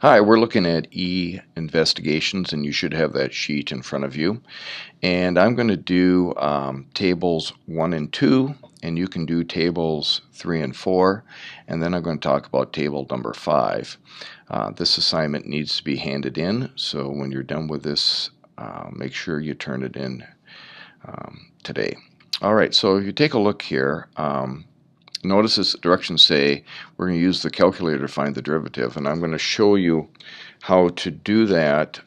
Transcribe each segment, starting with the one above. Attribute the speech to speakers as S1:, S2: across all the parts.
S1: Hi, we're looking at e-investigations, and you should have that sheet in front of you. And I'm going to do tables 1 and 2, and you can do tables 3 and 4, and then I'm going to talk about table number 5. This assignment needs to be handed in, so when you're done with this, make sure you turn it in today. All right, so if you take a look here, notice this directions say we're going to use the calculator to find the derivative, and I'm going to show you how to do that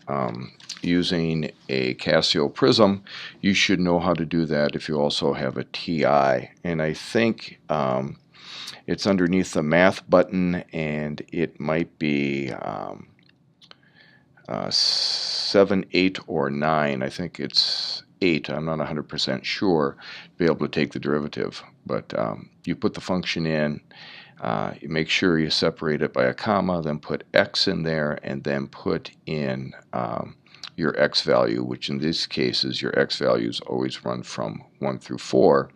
S1: using a Casio Prism. You should know how to do that if you also have a TI, and I think it's underneath the math button, and it might be 7, 8, or 9. I think it's 8. I'm not 100% sure to be able to take the derivative, but you put the function in, you make sure you separate it by a comma, then put x in there, and then put in your x value, which in these cases your x values always run from 1 through 4,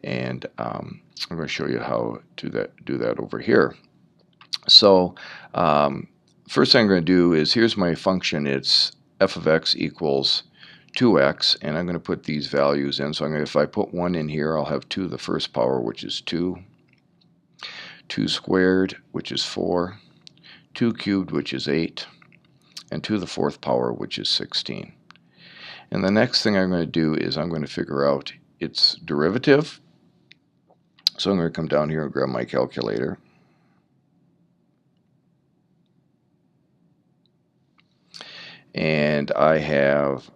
S1: and I'm going to show you how to do that over here. So first thing I'm going to do is, here's my function. It's f of x equals 2x, and I'm going to put these values in. So if I put 1 in here, I'll have 2 to the first power, which is 2, 2 squared, which is 4, 2 cubed, which is 8, and 2 to the fourth power, which is 16. And the next thing I'm going to do is I'm going to figure out its derivative. So I'm going to come down here and grab my calculator. And I have,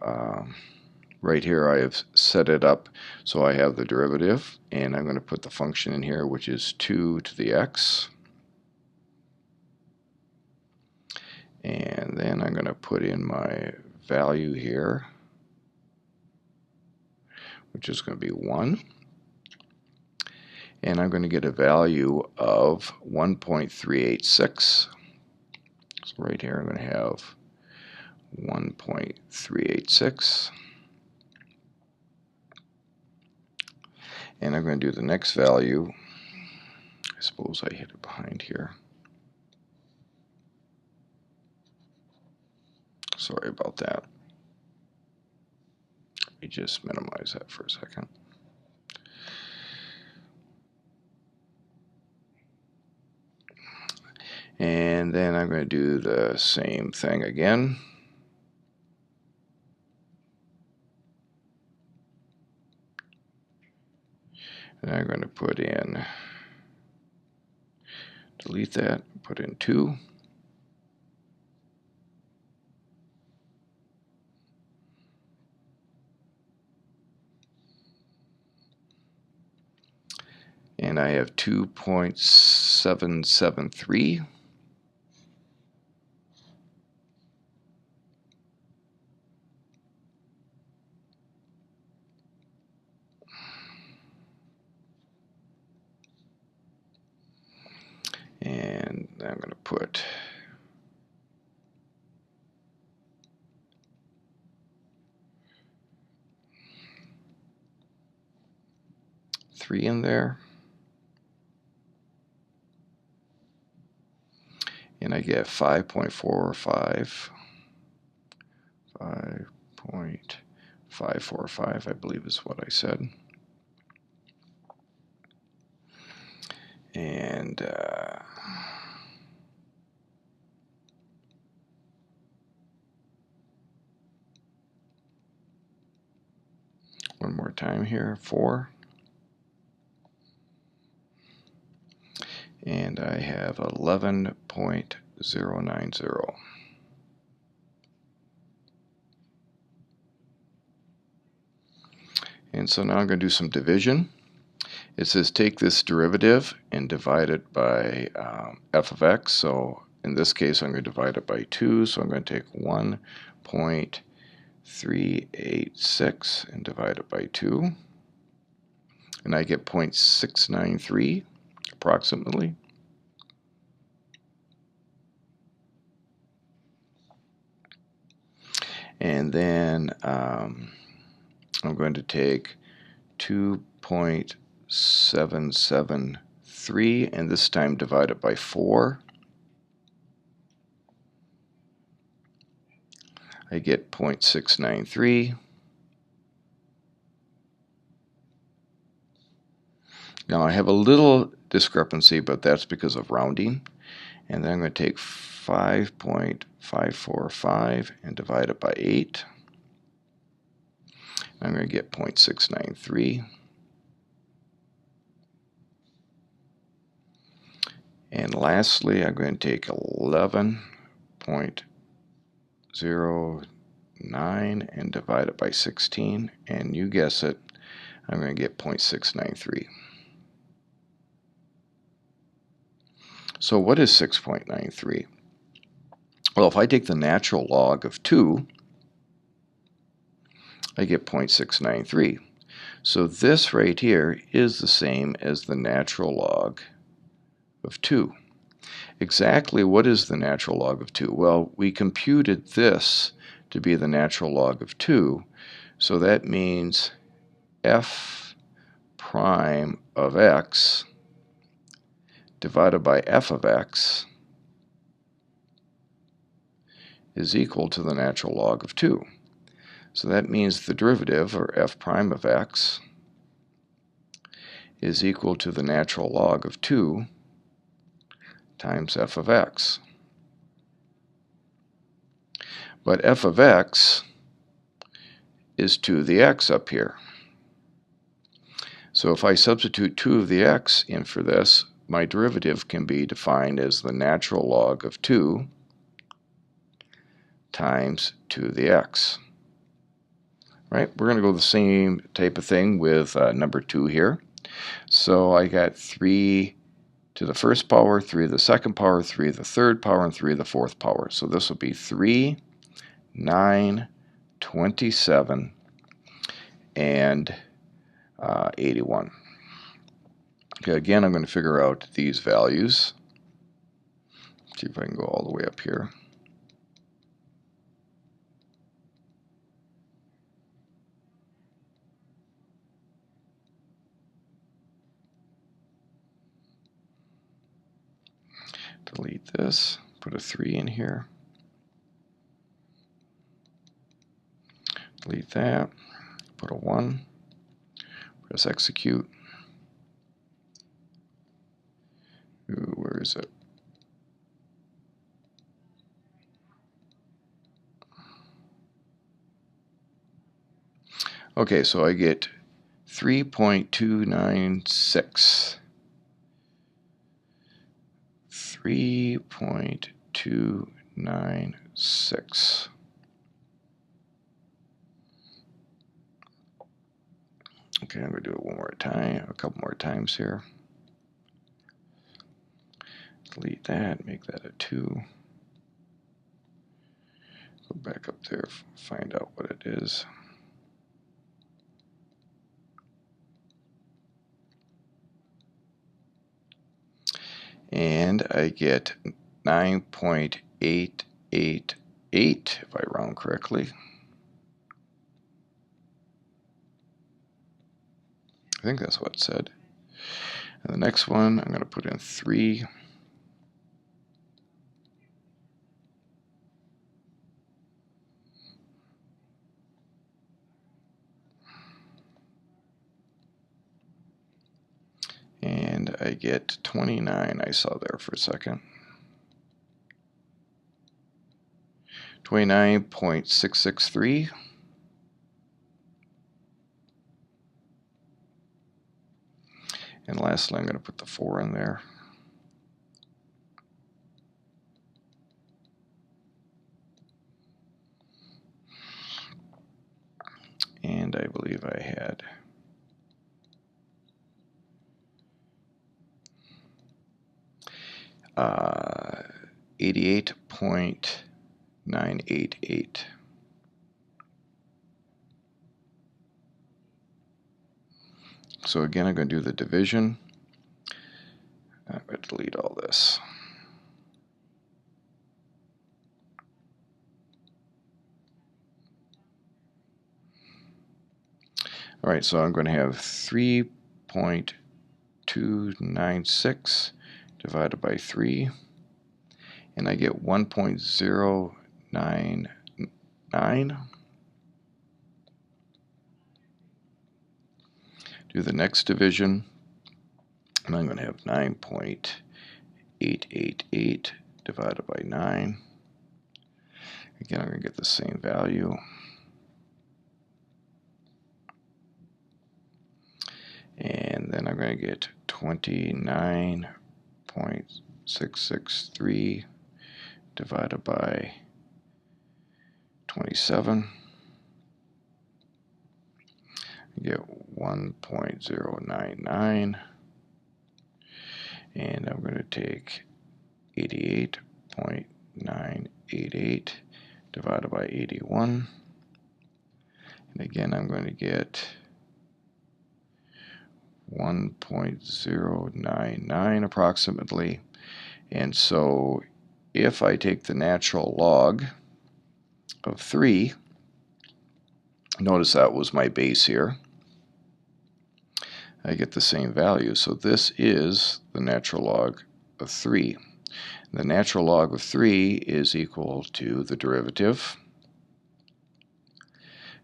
S1: right here, I have set it up so I have the derivative. And I'm going to put the function in here, which is 2 to the x. And then I'm going to put in my value here, which is going to be 1. And I'm going to get a value of 1.386. So right here I'm going to have 1.386. And I'm going to do the next value. I suppose I hit it behind here. Sorry about that. Let me just minimize that for a second. And then I'm going to do the same thing again. And I'm going to put in, delete that, put in 2. And I have 2.773. And I'm going to put three in there. And I get 5.45. 5.545, I believe is what I said. And one more time here, 4. And I have 11.090. And so now I'm going to do some division. It says take this derivative and divide it by f of x. So in this case, I'm going to divide it by 2. So I'm going to take 1.386 and divide it by 2. And I get 0.693 approximately. And then I'm going to take 2.773 and this time divide it by 4. I get 0.693. Now I have a little discrepancy, but that's because of rounding. And then I'm going to take 5.545 and divide it by 8. I'm going to get 0.693. And lastly, I'm going to take 11.09 and divide it by 16. And you guess it, I'm going to get 0.693. So what is 6.93? Well, if I take the natural log of 2, I get 0.693. So this right here is the same as the natural log of 2. Exactly what is the natural log of 2? Well, we computed this to be the natural log of 2, so that means f prime of x divided by f of x is equal to the natural log of 2. So that means the derivative, or f prime of x, is equal to the natural log of 2 times f of x. But f of x is 2 of the x up here. So if I substitute 2 of the x in for this, my derivative can be defined as the natural log of 2 times 2 of the x. Right? We're going to go the same type of thing with number 2 here. So I got 3 to the first power, 3 to the second power, 3 to the third power, and 3 to the fourth power. So this will be 3, 9, 27, and 81. Okay, again, I'm going to figure out these values. See if I can go all the way up here. Delete this, put a 3 in here. Delete that, put a 1, press execute. Ooh, where is it? Okay, so I get 3.296. 3.296. Okay, I'm going to do it one more time, a couple more times here. Delete that, make that a 2. Go back up there, find out what it is. And I get 9.888 if I round correctly. I think that's what it said. And the next one, I'm going to put in 3. And I get 29, I saw there for a second. 29.663. And lastly, I'm going to put the 4 in there. And I believe I had 88.988. So again, I'm going to do the division. I'm going to delete all this. All right, so I'm going to have 3.296 divided by 3, and I get 1.09 9. Do the next division, and I'm going to have 9.888 divided by 9. Again, I'm going to get the same value. And then I'm going to get 29.663 divided by 27. I get 1.099. And I'm going to take 88.988 divided by 81. And again, I'm going to get 1.099 approximately. And so if I take the natural log of 3, notice that was my base here, I get the same value. So this is the natural log of 3. The natural log of 3 is equal to the derivative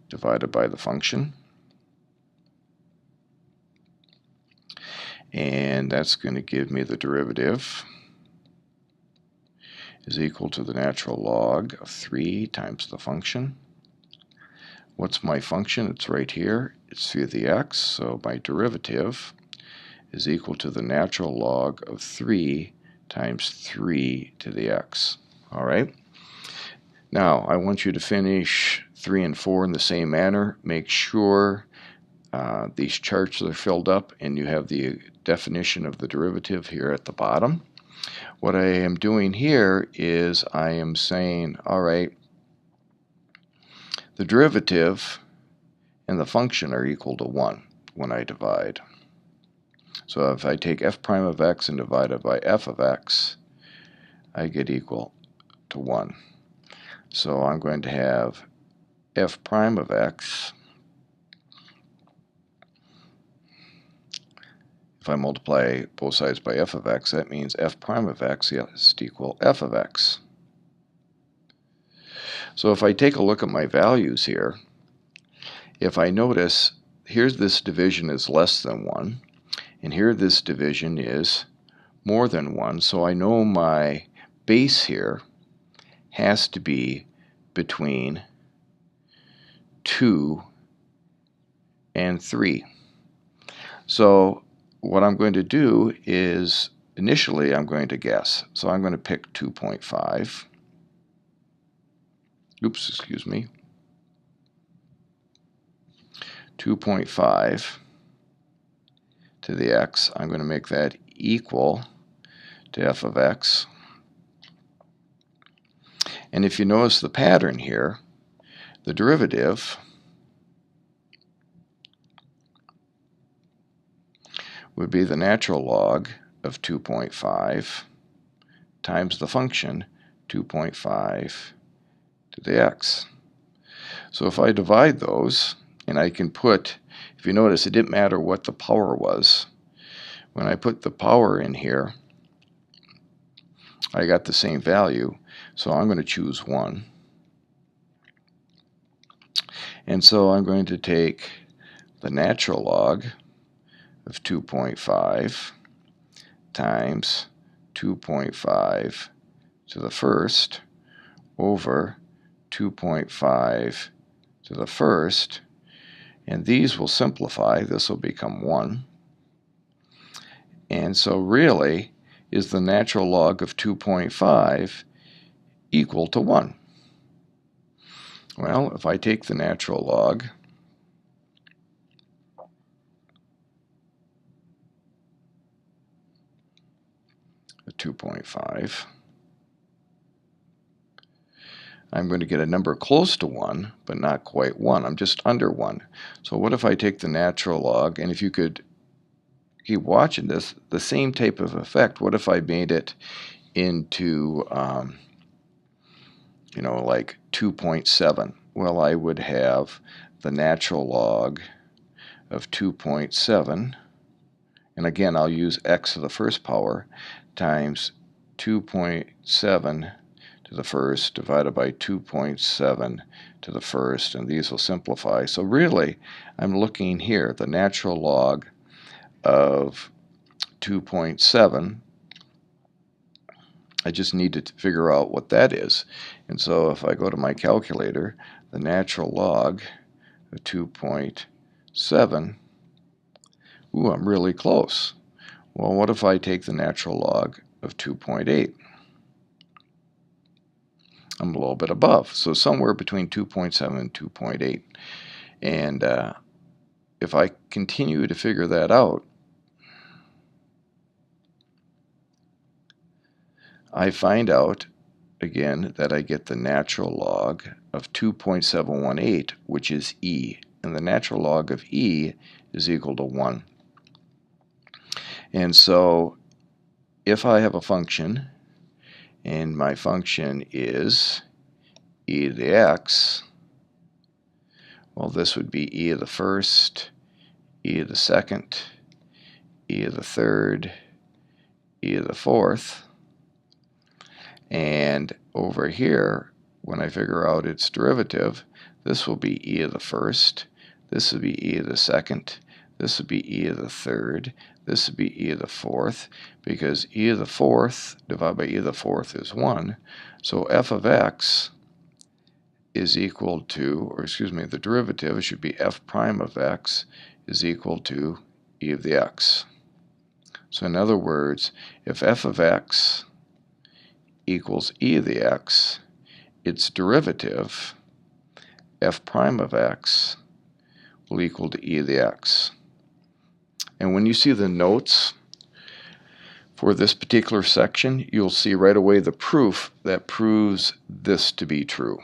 S1: divided by the function. And that's going to give me the derivative is equal to the natural log of 3 times the function. What's my function? It's right here. It's 3 to the x, so my derivative is equal to the natural log of 3 times 3 to the x. All right? Now, I want you to finish 3 and 4 in the same manner. Make sure these charts are filled up and you have the definition of the derivative here at the bottom. What I am doing here is I am saying, all right, the derivative and the function are equal to 1 when I divide. So if I take f prime of x and divide it by f of x, I get equal to 1. So I'm going to have f prime of x. If I multiply both sides by f of x, that means f prime of x is equal f of x. So if I take a look at my values here, if I notice, here's this division is less than 1, and here this division is more than 1, so I know my base here has to be between 2 and 3. So what I'm going to do is, initially I'm going to guess. So I'm going to pick 2.5. Oops, excuse me. 2.5 to the x. I'm going to make that equal to f of x. And if you notice the pattern here, the derivative would be the natural log of 2.5 times the function 2.5 to the x. So if I divide those, and I can put, if you notice, it didn't matter what the power was. When I put the power in here, I got the same value, so I'm going to choose 1. And so I'm going to take the natural log of 2.5 times 2.5 to the first over 2.5 to the first, and these will simplify. This will become 1. And so really, is the natural log of 2.5 equal to 1? Well, if I take the natural log of 2.5, I'm going to get a number close to 1, but not quite 1. I'm just under 1. So what if I take the natural log, and if you could keep watching this, the same type of effect, what if I made it into, like 2.7? Well, I would have the natural log of 2.7, and again, I'll use x to the first power, times 2.7 to the first divided by 2.7 to the first, and these will simplify. So really, I'm looking here, the natural log of 2.7. I just need to figure out what that is. And so if I go to my calculator, the natural log of 2.7, ooh, I'm really close. Well, what if I take the natural log of 2.8? I'm a little bit above, so somewhere between 2.7 and 2.8. And if I continue to figure that out, I find out again that I get the natural log of 2.718, which is e, and the natural log of e is equal to 1. And so if I have a function, and my function is e to the x, well, this would be e to the first, e to the second, e to the third, e to the fourth. And over here, when I figure out its derivative, this will be e to the first, this will be e to the second, this will be e to the third, this would be e to the fourth, because e to the fourth divided by e to the fourth is 1. So f of x is equal to, or excuse me, the derivative should be f prime of x is equal to e of the x. So in other words, if f of x equals e of the x, its derivative, f prime of x, will equal to e of the x. And when you see the notes for this particular section, you'll see right away the proof that proves this to be true.